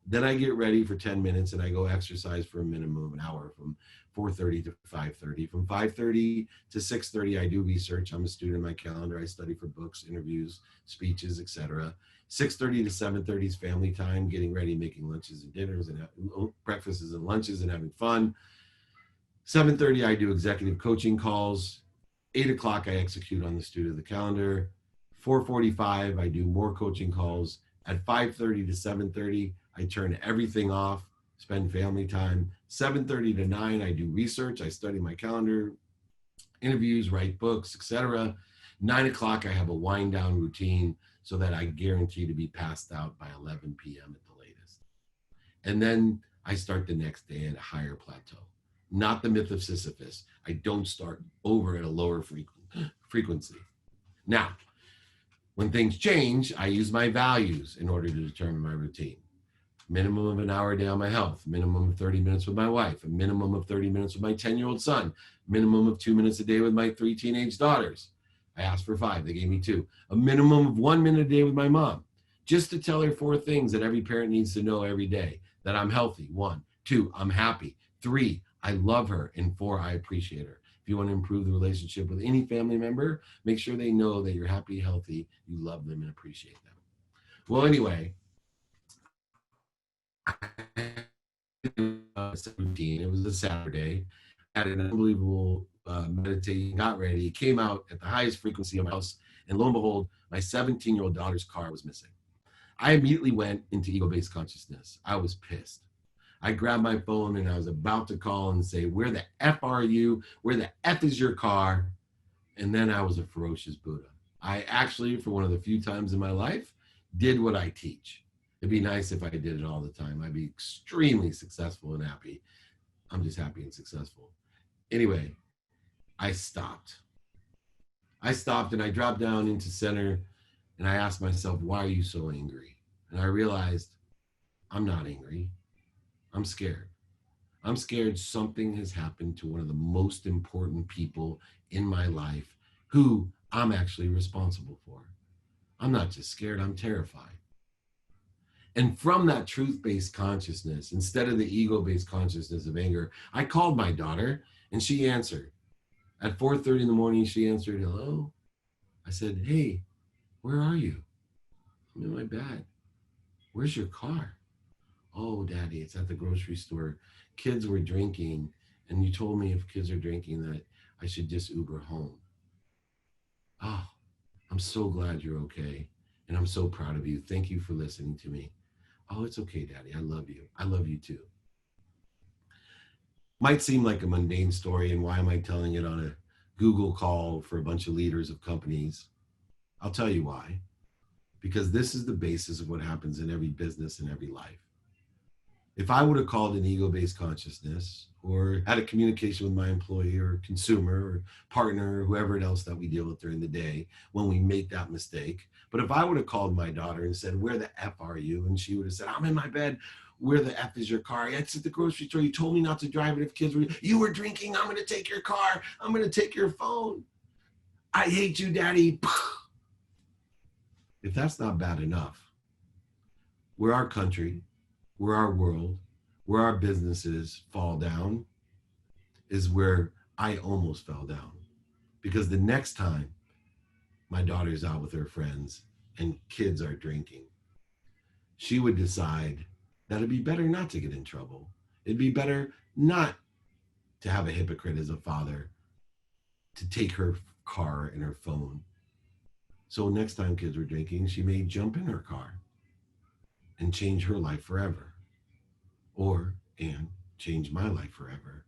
S2: Then I get ready for 10 minutes and I go exercise for a minimum of an hour from 4:30 to 5:30. From 5:30 to 6:30, I do research. I'm a student in my calendar. I study for books, interviews, speeches, etc. 6:30 to 7:30 is family time, getting ready, making lunches and dinners and breakfasts and lunches and having fun. 7:30, I do executive coaching calls. 8 o'clock, I execute on the student of the calendar. 4:45, I do more coaching calls. At 5:30 to 7:30, I turn everything off, spend family time. 7:30 to 9, I do research. I study my calendar, interviews, write books, etc. 9 o'clock, I have a wind down routine so that I guarantee to be passed out by 11 p.m. at the latest. And then I start the next day at a higher plateau. Not the myth of Sisyphus. I don't start over at a lower frequency. Now, when things change, I use my values in order to determine my routine. Minimum of an hour a day on my health, minimum of 30 minutes with my wife, a minimum of 30 minutes with my 10-year-old son, minimum of 2 minutes a day with my 3 teenage daughters. I asked for 5, they gave me 2. A minimum of 1 minute a day with my mom, just to tell her 4 things that every parent needs to know every day. That I'm healthy, 1. 2, I'm happy. 3, I love her. And 4, I appreciate her. If you want to improve the relationship with any family member, make sure they know that you're happy, healthy, you love them, and appreciate them. Well, anyway, routine. It was a Saturday. I had an unbelievable meditation, got ready, came out at the highest frequency of my house, and lo and behold, my 17-year-old daughter's car was missing. I immediately went into ego-based consciousness. I was pissed. I grabbed my phone and I was about to call and say, where the F are you? Where the F is your car? And then I was a ferocious Buddha. I actually, for one of the few times in my life, did what I teach. It'd be nice if I did it all the time. I'd be extremely successful and happy. I'm just happy and successful. Anyway, I stopped. And I dropped down into center and I asked myself, why are you so angry? And I realized I'm not angry. I'm scared. I'm scared something has happened to one of the most important people in my life who I'm actually responsible for. I'm not just scared, I'm terrified. And from that truth-based consciousness, instead of the ego-based consciousness of anger, I called my daughter and she answered. At 4:30 in the morning, she answered, hello. I said, hey, where are you? I'm in my bed. Where's your car? Oh, Daddy, it's at the grocery store. Kids were drinking, and you told me if kids are drinking that I should just Uber home. Oh, I'm so glad you're okay, and I'm so proud of you. Thank you for listening to me. Oh, it's okay, Daddy. I love you. I love you too. Might seem like a mundane story, and why am I telling it on a Google call for a bunch of leaders of companies? I'll tell you why. Because this is the basis of what happens in every business and every life. If I would have called an ego-based consciousness or had a communication with my employee or consumer or partner or whoever else that we deal with during the day when we make that mistake, but if I would have called my daughter and said, where the F are you? And she would have said, I'm in my bed. Where the F is your car? It's at the grocery store. You told me not to drive it if kids were, you were drinking. I'm going to take your car. I'm going to take your phone. I hate you, Daddy. If that's not bad enough, where our country, where our world, where our businesses fall down is where I almost fell down. Because the next time my daughter's out with her friends and kids are drinking, she would decide that it'd be better not to get in trouble. It'd be better not to have a hypocrite as a father, to take her car and her phone. So next time kids were drinking, she may jump in her car and change her life forever, and change my life forever,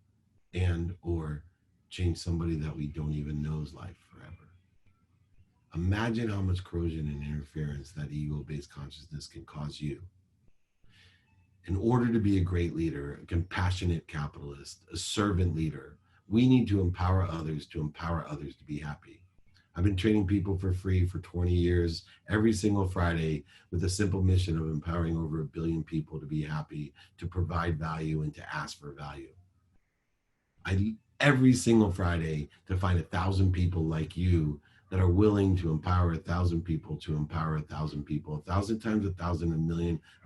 S2: or change somebody that we don't even know's life forever. Imagine how much corrosion and interference that ego-based consciousness can cause you. In order to be a great leader, a compassionate capitalist, a servant leader, we need to empower others to be happy. I've been training people for free for 20 years, every single Friday, with the simple mission of empowering over 1 billion people to be happy, to provide value, and to ask for value. Every single Friday to find 1,000 people like you that are willing to empower 1,000 people to empower 1,000 people, 1,000 times 1,000, a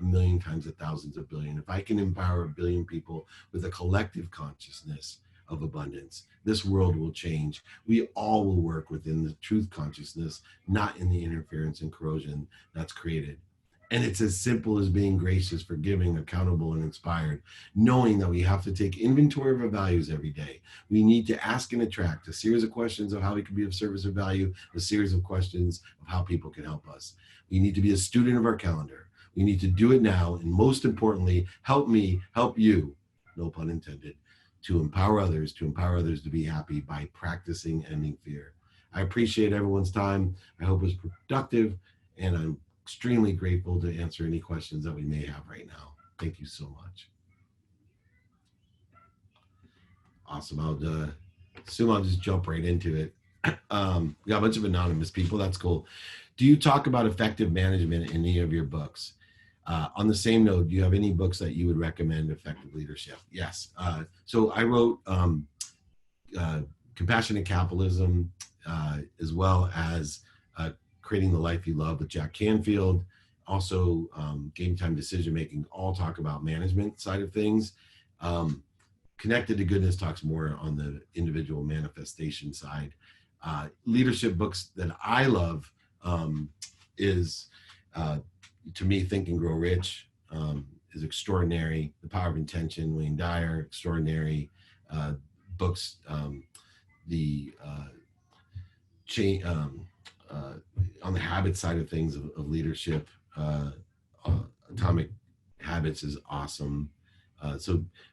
S2: million times thousands of billion. If I can empower 1 billion people with a collective consciousness of abundance, this world will change. We all will work within the truth consciousness, not in the interference and corrosion that's created. And it's as simple as being gracious, forgiving, accountable, and inspired, knowing that we have to take inventory of our values every day. We need to ask and attract a series of questions of how we can be of service or value, a series of questions of how people can help us. We need to be a student of our calendar. We need to do it now. And most importantly, help me, help you, no pun intended, to empower others to be happy by practicing ending fear. I appreciate everyone's time. I hope it was productive, and I'm extremely grateful to answer any questions that we may have right now. Thank you so much. Awesome. I'll just jump right into it. We got a bunch of anonymous people. That's cool. Do you talk about effective management in any of your books? On the same note, do you have any books that you would recommend effective leadership? Yes. So I wrote Compassionate Capitalism, as well as Creating the Life You Love with Jack Canfield. Also, Game Time Decision Making, all talk about management side of things. Connected to Goodness talks more on the individual manifestation side. Leadership books that I love is, to me, Think and Grow Rich is extraordinary. The Power of Intention, Wayne Dyer, extraordinary books. On the habit side of things of leadership, Atomic Habits is awesome.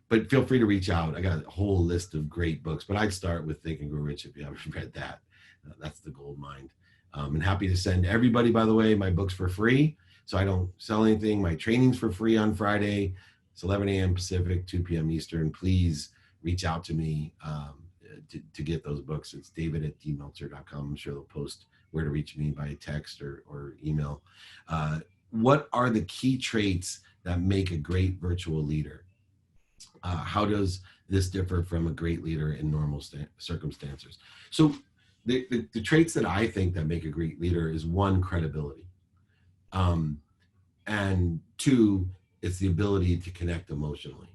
S2: But feel free to reach out. I got a whole list of great books, but I'd start with Think and Grow Rich if you haven't read that. That's the gold mine. And happy to send everybody, by the way, my books for free. So I don't sell anything. My training's for free on Friday. It's 11 a.m. Pacific, 2 p.m. Eastern. Please reach out to me to get those books. It's david@dmeltzer.com. I'm sure they'll post where to reach me by text or email. What are the key traits that make a great virtual leader? How does this differ from a great leader in normal circumstances? So the traits that I think that make a great leader is, 1, credibility. And 2, it's the ability to connect emotionally.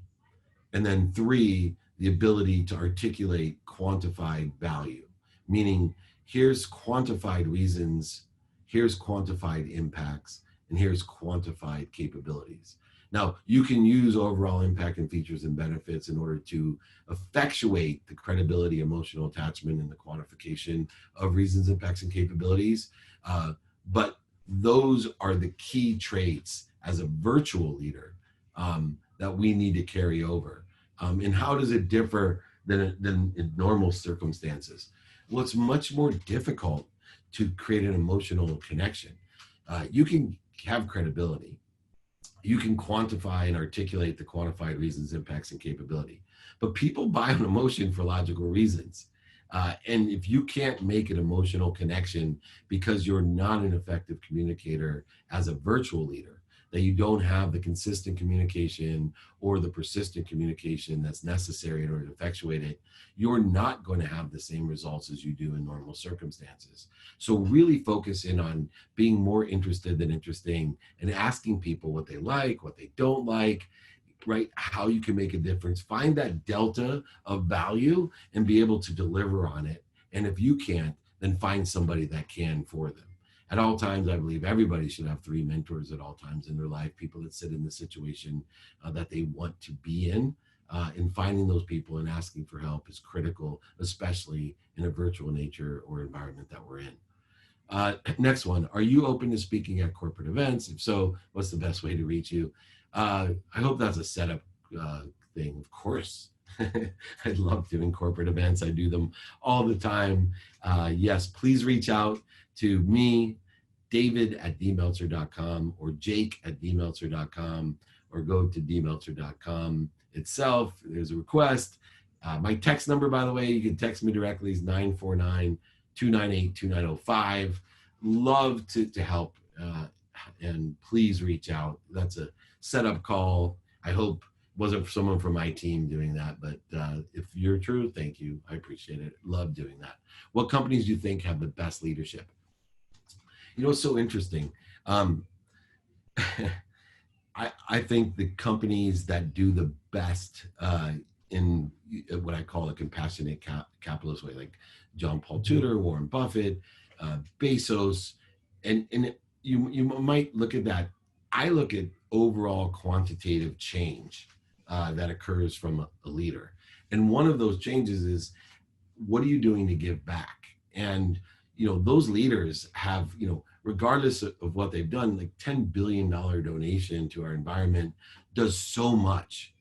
S2: And then 3, the ability to articulate quantified value, meaning here's quantified reasons, here's quantified impacts, and here's quantified capabilities. Now, you can use overall impact and features and benefits in order to effectuate the credibility, emotional attachment, and the quantification of reasons, impacts, and capabilities. But those are the key traits as a virtual leader that we need to carry over. And how does it differ than in normal circumstances? Well, it's much more difficult to create an emotional connection. You can have credibility. You can quantify and articulate the quantified reasons, impacts, and capability. But people buy on emotion for logical reasons. And if you can't make an emotional connection because you're not an effective communicator as a virtual leader, that you don't have the consistent communication or the persistent communication that's necessary in order to effectuate it, you're not going to have the same results as you do in normal circumstances. So really focus in on being more interested than interesting and asking people what they like, what they don't like, right? How you can make a difference. Find that delta of value and be able to deliver on it. And if you can't, then find somebody that can for them. At all times, I believe everybody should have 3 mentors at all times in their life, people that sit in the situation that they want to be in. And finding those people and asking for help is critical, especially in a virtual nature or environment that we're in. Next one, are you open to speaking at corporate events? If so, what's the best way to reach you? I hope that's a setup thing. Of course, I love doing corporate events. I do them all the time. Yes, please reach out to me, david@dmeltzer.com or jake@dmeltzer.com, or go to dmeltzer.com itself. There's a request. My text number, by the way, you can text me directly, is 949-298-2905. Love to help, and please reach out. That's a setup call. I hope it wasn't someone from my team doing that, but if you're true, thank you. I appreciate it. Love doing that. What companies do you think have the best leadership? You know, it's so interesting. I think the companies that do the best in what I call a compassionate capitalist way, like John Paul Tudor, Warren Buffett, Bezos, and you might look at that. I look at overall quantitative change that occurs from a leader. And one of those changes is, what are you doing to give back? And, you know, those leaders have, you know, regardless of what they've done, like $10 billion donation to our environment does so much,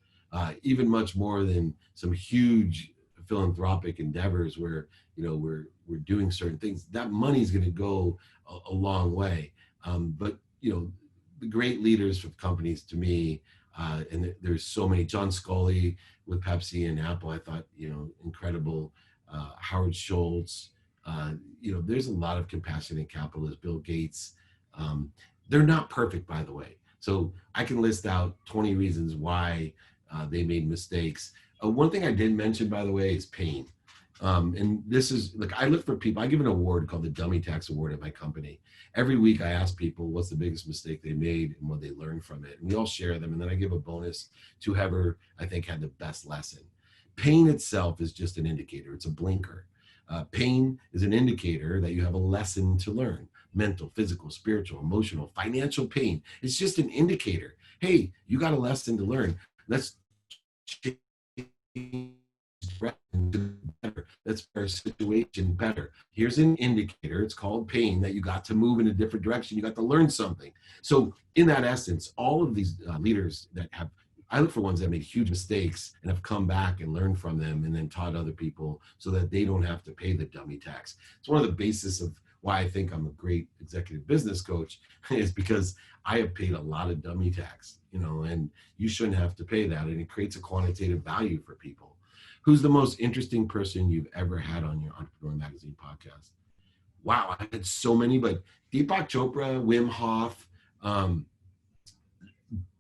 S2: even much more than some huge philanthropic endeavors where, you know, we're doing certain things. That money is going to go a long way. But, you know, the great leaders of companies to me, and there's so many. John Scully with Pepsi and Apple, I thought, you know, incredible. Howard Schultz, you know, there's a lot of compassionate capitalists. Bill Gates, they're not perfect, by the way. So I can list out 20 reasons why they made mistakes. One thing I did mention, by the way, is pain. And this is, like, I look for people. I give an award called the Dummy Tax Award at my company. Every week I ask people what's the biggest mistake they made and what they learned from it. And we all share them. And then I give a bonus to whoever I think had the best lesson. Pain itself is just an indicator. It's a blinker. Pain is an indicator that you have a lesson to learn. Mental, physical, spiritual, emotional, financial pain. It's just an indicator. Hey, you got a lesson to learn. Let's change better. Let's make our situation better. Here's an indicator. It's called pain, that you got to move in a different direction. You got to learn something. So in that essence, all of these leaders that have, I look for ones that made huge mistakes and have come back and learned from them and then taught other people so that they don't have to pay the dummy tax. It's one of the basis of why I think I'm a great executive business coach, is because I have paid a lot of dummy tax, you know, and you shouldn't have to pay that. And it creates a quantitative value for people. Who's the most interesting person you've ever had on your Entrepreneur Magazine podcast? Wow, I had so many, but Deepak Chopra, Wim Hof,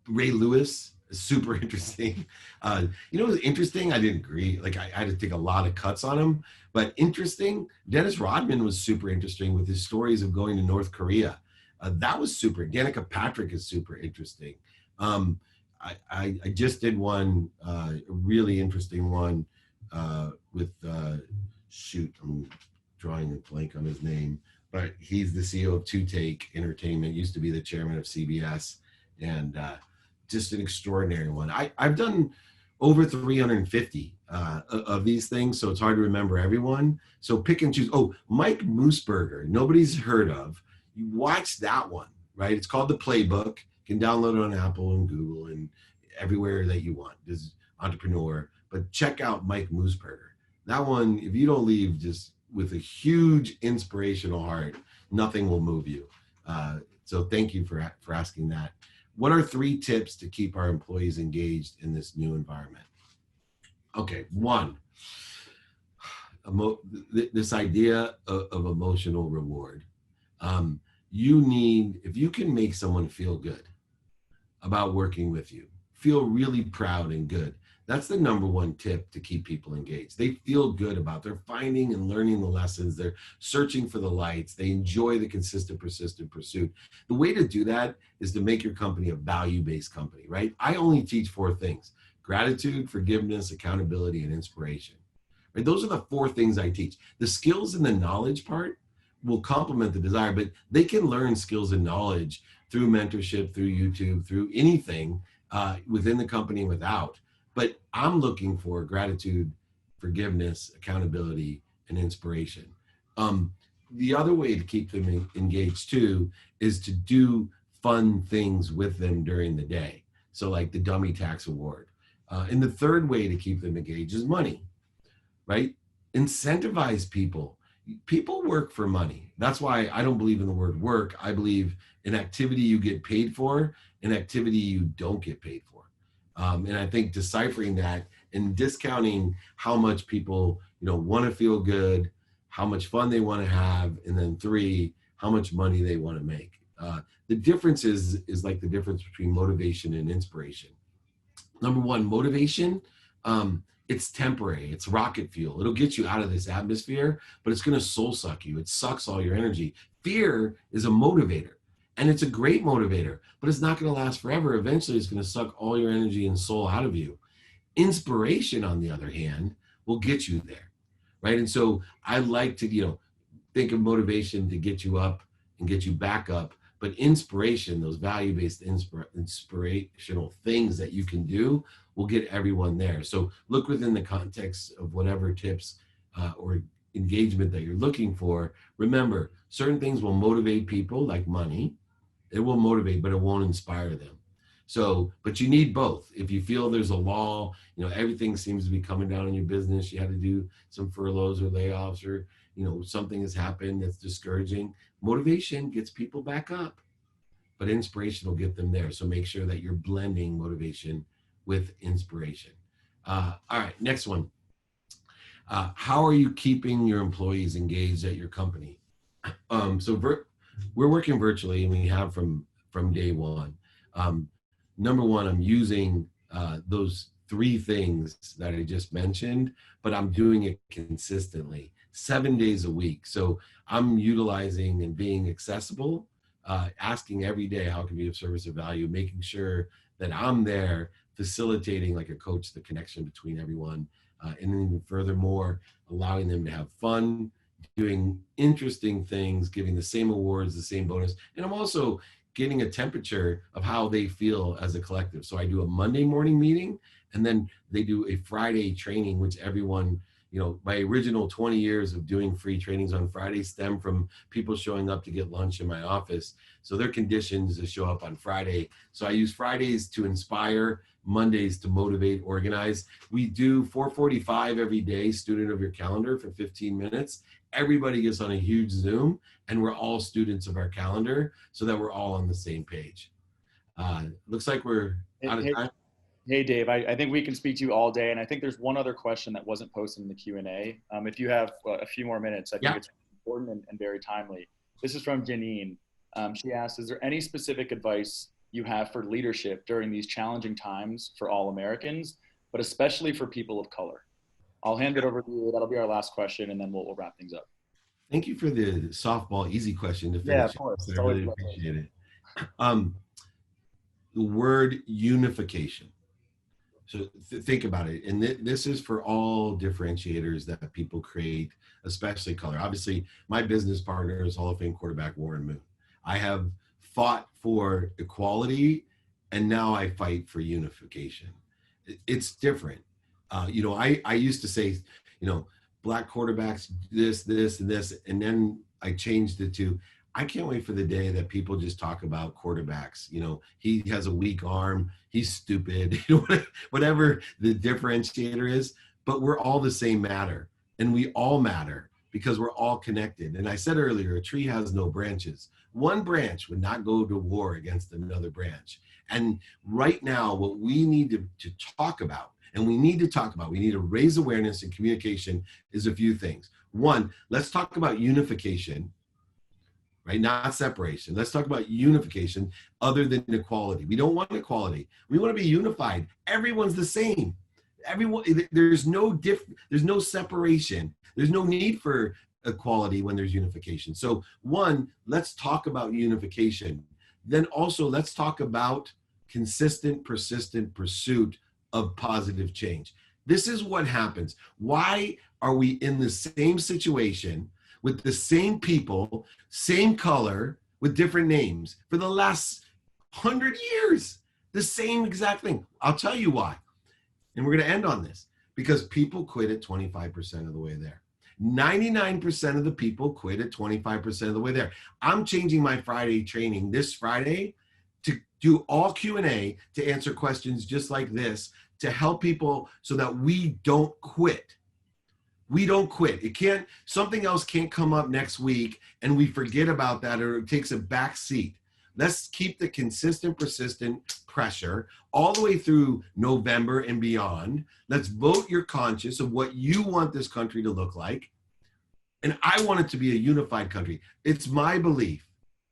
S2: Ray Lewis, super interesting. You know, it was interesting. I didn't agree. Like, I had to take a lot of cuts on him, but interesting. Dennis Rodman was super interesting with his stories of going to North Korea. That was super. Danica Patrick is super interesting. I just did one, a really interesting one with, shoot, I'm drawing a blank on his name, but he's the CEO of Two Take Entertainment, used to be the chairman of CBS, and just an extraordinary one. I've done over 350 of these things, so it's hard to remember everyone. So pick and choose. Oh, Mike Mooseburger, nobody's heard of. You watch that one, right? It's called The Playbook. You can download it on Apple and Google and everywhere that you want. This is Entrepreneur, but check out Mike Mooseburger. That one, if you don't leave just with a huge inspirational heart, nothing will move you. So thank you for asking that. What are 3 tips to keep our employees engaged in this new environment? Okay, 1, this idea of emotional reward. You need, if you can make someone feel good, about working with you. Feel really proud and good. That's the number one tip to keep people engaged. They feel good about, they're finding and learning the lessons. They're searching for the lights. They enjoy the consistent, persistent pursuit. The way to do that is to make your company a value-based company, right? I only teach 4 things: gratitude, forgiveness, accountability, and inspiration. Right? Those are the 4 things I teach. The skills and the knowledge part will complement the desire, but they can learn skills and knowledge through mentorship, through YouTube, through anything within the company and without. But I'm looking for gratitude, forgiveness, accountability, and inspiration. The other way to keep them engaged too is to do fun things with them during the day. So like the dummy tax award. And the third way to keep them engaged is money, right? Incentivize people. People work for money. That's why I don't believe in the word work. I believe in activity you get paid for and activity you don't get paid for. And I think deciphering that and discounting how much people, want to feel good, how much fun they want to have, and then 3, how much money they want to make. The difference is like the difference between motivation and inspiration. Number 1, motivation, it's temporary. It's rocket fuel. It'll get you out of this atmosphere, but it's going to soul suck you. It sucks all your energy. Fear is a motivator. And it's a great motivator, but it's not going to last forever. Eventually, it's going to suck all your energy and soul out of you. Inspiration, on the other hand, will get you there, right? And so I like to, think of motivation to get you up and get you back up. But inspiration, those value-based inspirational things that you can do will get everyone there. So look within the context of whatever tips or engagement that you're looking for. Remember, certain things will motivate people, like money. It will motivate, but it won't inspire them. So, but you need both. If you feel there's a lull, everything seems to be coming down in your business, you had to do some furloughs or layoffs, or, something has happened that's discouraging. Motivation gets people back up, but inspiration will get them there. So make sure that you're blending motivation with inspiration. All right, next one. How are you keeping your employees engaged at your company? We're working virtually, and we have from day one. Number 1, I'm using those 3 things that I just mentioned, but I'm doing it consistently, 7 days a week. So I'm utilizing and being accessible, asking every day how can we be of service or value, making sure that I'm there facilitating, like a coach, the connection between everyone, and then furthermore, allowing them to have fun, doing interesting things, giving the same awards, the same bonus. And I'm also getting a temperature of how they feel as a collective. So I do a Monday morning meeting, and then they do a Friday training, which everyone, my original 20 years of doing free trainings on Friday stem from people showing up to get lunch in my office. So they're conditioned to show up on Friday. So I use Fridays to inspire, Mondays to motivate, organize. We do 4:45 every day, student of your calendar, for 15 minutes. Everybody gets on a huge Zoom, and we're all students of our calendar so that we're all on the same page. Looks like we're out of time.
S1: Hey, Dave, I think we can speak to you all day. And I think there's one other question that wasn't posted in the Q&A. If you have a few more minutes, I think it's important and very timely. This is from Janine. She asked, is there any specific advice you have for leadership during these challenging times for all Americans, but especially for people of color? I'll hand it over to you. That'll be our last question, and then we'll wrap things up.
S2: Thank you for the softball easy question to finish.
S1: Yeah, of course.
S2: I really appreciate it. The word unification. So think about it. And this is for all differentiators that people create, especially color. Obviously, my business partner is Hall of Fame quarterback Warren Moon. I have fought for equality, and now I fight for unification. It's different. I used to say, black quarterbacks, this, and this, and then I changed it to, I can't wait for the day that people just talk about quarterbacks. He has a weak arm, he's stupid, whatever the differentiator is, but we're all the same matter, and we all matter because we're all connected. And I said earlier, a tree has no branches. One branch would not go to war against another branch. And right now, what we need to talk about, we need to raise awareness and communication, is a few things. One, let's talk about unification. right? Not separation. Let's talk about unification other than equality. We don't want equality. We want to be unified. Everyone's the same. Everyone, there's no separation. There's no need for equality when there's unification. So one, let's talk about unification. Then also let's talk about consistent, persistent pursuit of positive change. This is what happens. Why are we in the same situation with the same people, same color, with different names for the last 100 years? The same exact thing. I'll tell you why. And we're going to end on this, because people quit at 25% of the way there. 99% of the people quit at 25% of the way there. I'm changing my Friday training this Friday to do all Q&A, to answer questions just like this, to help people so that we don't quit. We don't quit. It can't, something else can't come up next week and we forget about that, or it takes a back seat. Let's keep the consistent, persistent pressure all the way through November and beyond. Let's vote your conscience of what you want this country to look like. And I want it to be a unified country. It's my belief.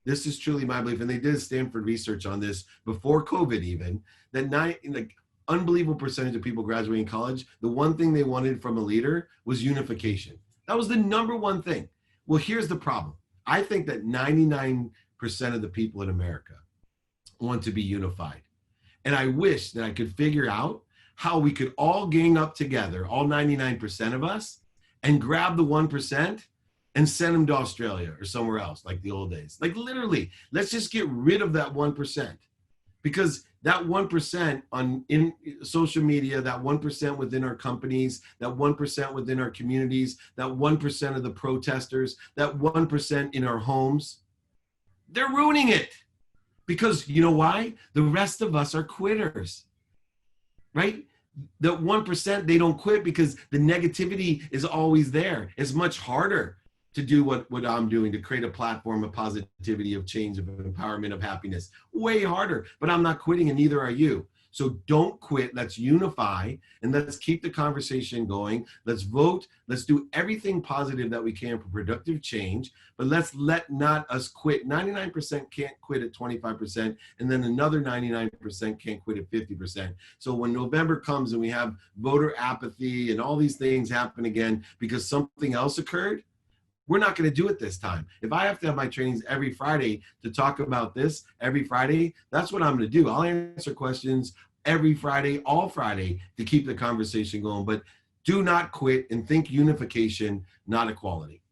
S2: This is truly my belief. And they did Stanford research on this before COVID even, that unbelievable percentage of people graduating college, the one thing they wanted from a leader was unification. That was the number one thing. Well, here's the problem. I think that 99% of the people in America want to be unified. And I wish that I could figure out how we could all gang up together, all 99% of us, and grab the 1% and send them to Australia or somewhere else, like the old days. Like literally, let's just get rid of that 1%. Because that 1% in social media, that 1% within our companies, that 1% within our communities, that 1% of the protesters, that 1% in our homes, they're ruining it. Because you know why? The rest of us are quitters, right? The 1%, they don't quit because the negativity is always there. It's much harder to do what I'm doing, to create a platform of positivity, of change, of empowerment, of happiness. Way harder, but I'm not quitting and neither are you. So don't quit. Let's unify and let's keep the conversation going. Let's vote. Let's do everything positive that we can for productive change, but let's not us quit. 99% can't quit at 25%, and then another 99% can't quit at 50%. So when November comes and we have voter apathy and all these things happen again because something else occurred, we're not going to do it this time. If I have to have my trainings every Friday to talk about this every Friday, that's what I'm going to do. I'll answer questions every Friday, all Friday, to keep the conversation going. But do not quit and think unification, not equality.